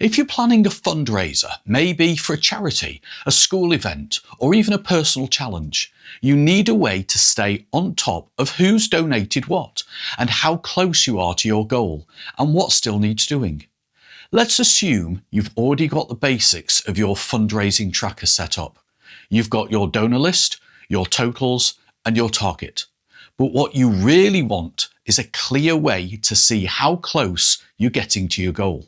If you're planning a fundraiser, maybe for a charity, a school event, or even a personal challenge, you need a way to stay on top of who's donated what and how close you are to your goal and what still needs doing. Let's assume you've already got the basics of your fundraising tracker set up. You've got your donor list, your totals, and your target. But what you really want is a clear way to see how close you're getting to your goal.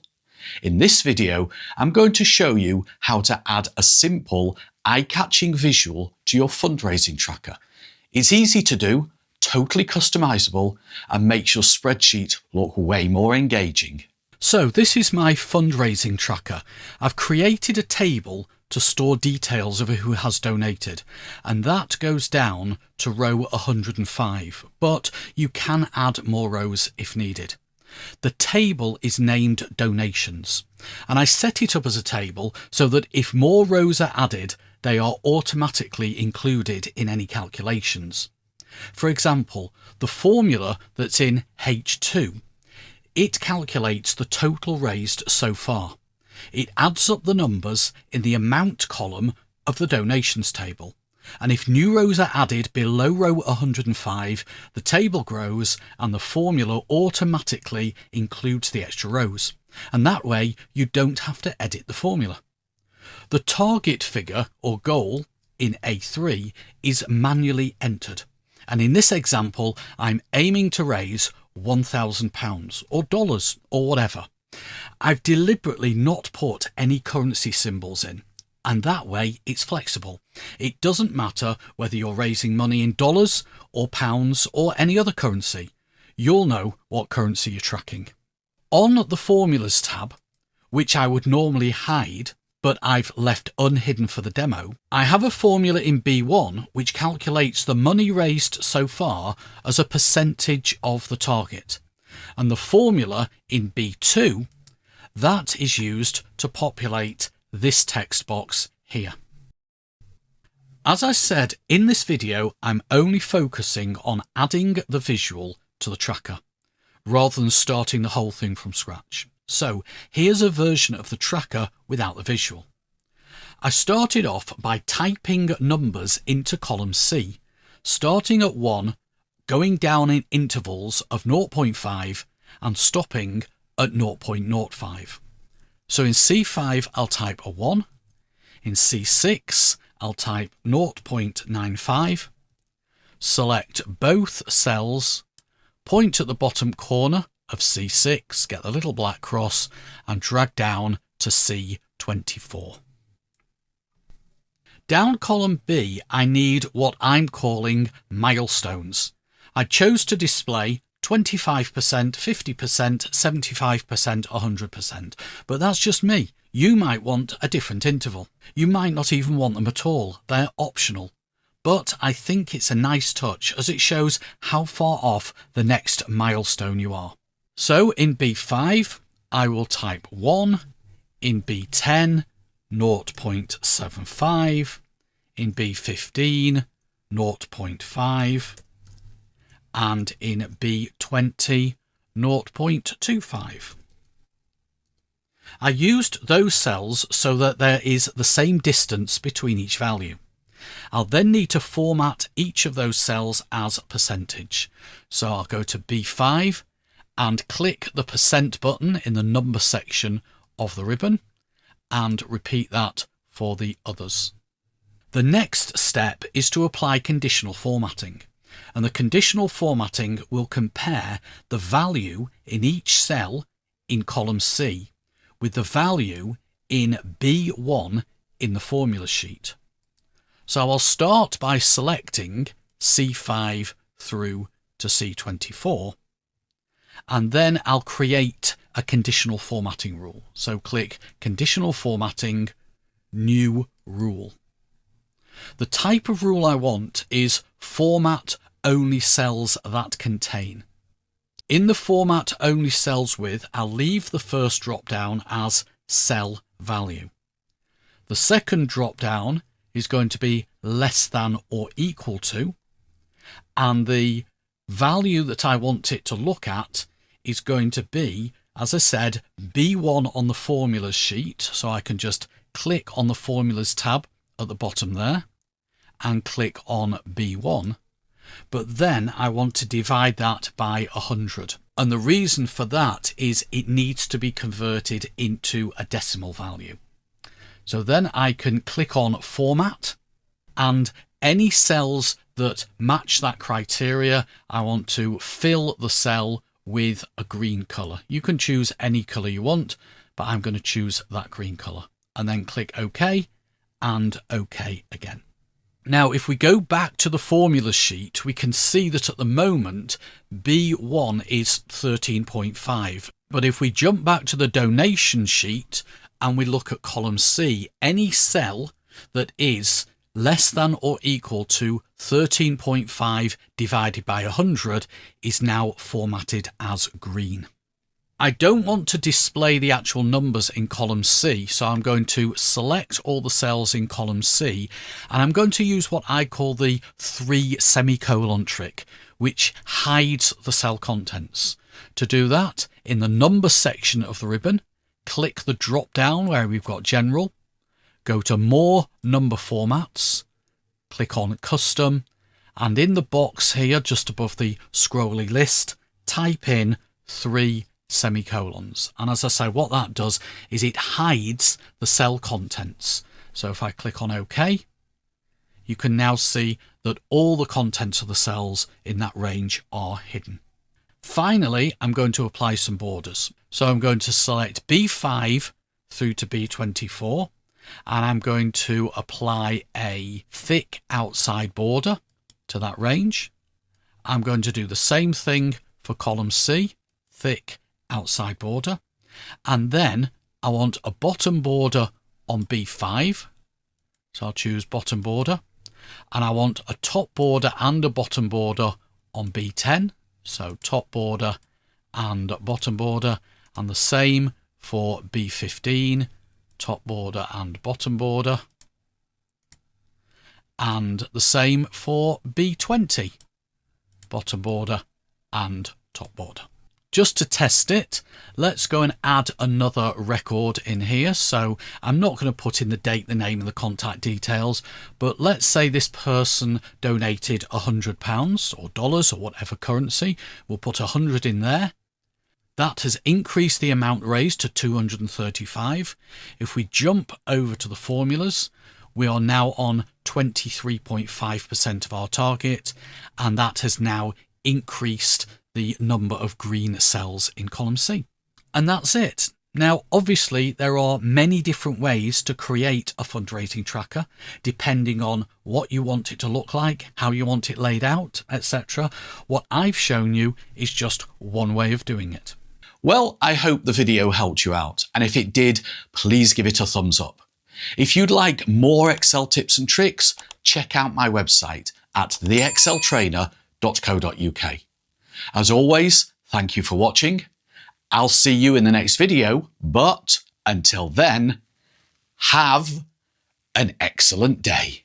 In this video, I'm going to show you how to add a simple, eye-catching visual to your fundraising tracker. It's easy to do, totally customizable, and makes your spreadsheet look way more engaging. So this is my fundraising tracker. I've created a table to store details of who has donated, and that goes down to row 105, but you can add more rows if needed. The table is named donations, and I set it up as a table so that if more rows are added, they are automatically included in any calculations. For example, the formula that's in H2, it calculates the total raised so far. It adds up the numbers in the amount column of the donations table. And if new rows are added below row 105, the table grows and the formula automatically includes the extra rows. And that way you don't have to edit the formula. The target figure or goal in A3 is manually entered. And in this example, I'm aiming to raise £1,000 or dollars or whatever. I've deliberately not put any currency symbols in. And that way it's flexible. It doesn't matter whether you're raising money in dollars or pounds or any other currency. You'll know what currency you're tracking. On the Formulas tab, which I would normally hide, but I've left unhidden for the demo, I have a formula in B1 which calculates the money raised so far as a percentage of the target. And the formula in B2, that is used to populate this text box here. As I said in this video, I'm only focusing on adding the visual to the tracker rather than starting the whole thing from scratch. So here's a version of the tracker without the visual. I started off by typing numbers into column C, starting at 1, going down in intervals of 0.5 and stopping at 0.05. So in C5 I'll type a 1, in C6 I'll type 0.95, select both cells, point at the bottom corner of C6, get the little black cross and drag down to C24. Down column B I need what I'm calling milestones. I chose to display 25%, 50%, 75%, 100%, but that's just me. You might want a different interval. You might not even want them at all. They're optional. But I think it's a nice touch as it shows how far off the next milestone you are. So in B5, I will type 1, in B10, 0.75, in B15, 0.5, and in B20, 0.25. I used those cells so that there is the same distance between each value. I'll then need to format each of those cells as percentage. So I'll go to B5 and click the % button in the number section of the ribbon and repeat that for the others. The next step is to apply conditional formatting. And the conditional formatting will compare the value in each cell in column C with the value in B1 in the formula sheet. So I'll start by selecting C5 through to C24, and then I'll create a conditional formatting rule. So click Conditional Formatting, New Rule. The type of rule I want is Format Only Cells That Contain. In the Format Only Cells With, I'll leave the first drop down as Cell Value. The second drop down is going to be less than or equal to, and the value that I want it to look at is going to be As I said, B1 on the formulas sheet, so I can just click on the formulas tab at the bottom there and click on B1, but then I want to divide that by 100. And the reason for that is it needs to be converted into a decimal value. So then I can click on Format, and any cells that match that criteria, I want to fill the cell with a green colour. You can choose any colour you want, but I'm going to choose that green colour. And then click OK and OK again. Now, if we go back to the formula sheet, we can see that at the moment, B1 is 13.5. But if we jump back to the donation sheet and we look at column C, any cell that is less than or equal to 13.5 divided by 100 is now formatted as green. I don't want to display the actual numbers in column C, so I'm going to select all the cells in column C, and I'm going to use what I call the 3 semicolon trick, which hides the cell contents. To do that, in the number section of the ribbon, click the drop down where we've got General, go to More Number Formats, click on Custom, and in the box here just above the scrolly list, type in 3 semicolons. And as I say, what that does is it hides the cell contents. So if I click on OK, you can now see that all the contents of the cells in that range are hidden. Finally, I'm going to apply some borders. So I'm going to select B5 through to B24, and I'm going to apply a thick outside border to that range. I'm going to do the same thing for column C, thick outside border, and then I want a bottom border on B5, so I'll choose bottom border, and I want a top border and a bottom border on B10, so top border and bottom border, and the same for B15, top border and bottom border, and the same for B20, bottom border and top border. Just to test it, let's go and add another record in here. So I'm not going to put in the date, the name and the contact details, but let's say this person donated £100 or dollars or whatever currency. We'll put 100 in there. That has increased the amount raised to 235. If we jump over to the formulas, we are now on 23.5% of our target, and that has now increased the number of green cells in column C. And that's it. Now, obviously, there are many different ways to create a fundraising tracker, depending on what you want it to look like, how you want it laid out, etc. What I've shown you is just one way of doing it. Well, I hope the video helped you out, and if it did, please give it a thumbs up. If you'd like more Excel tips and tricks, check out my website at theexceltrainer.co.uk. As always, thank you for watching. I'll see you in the next video, but until then, have an excellent day.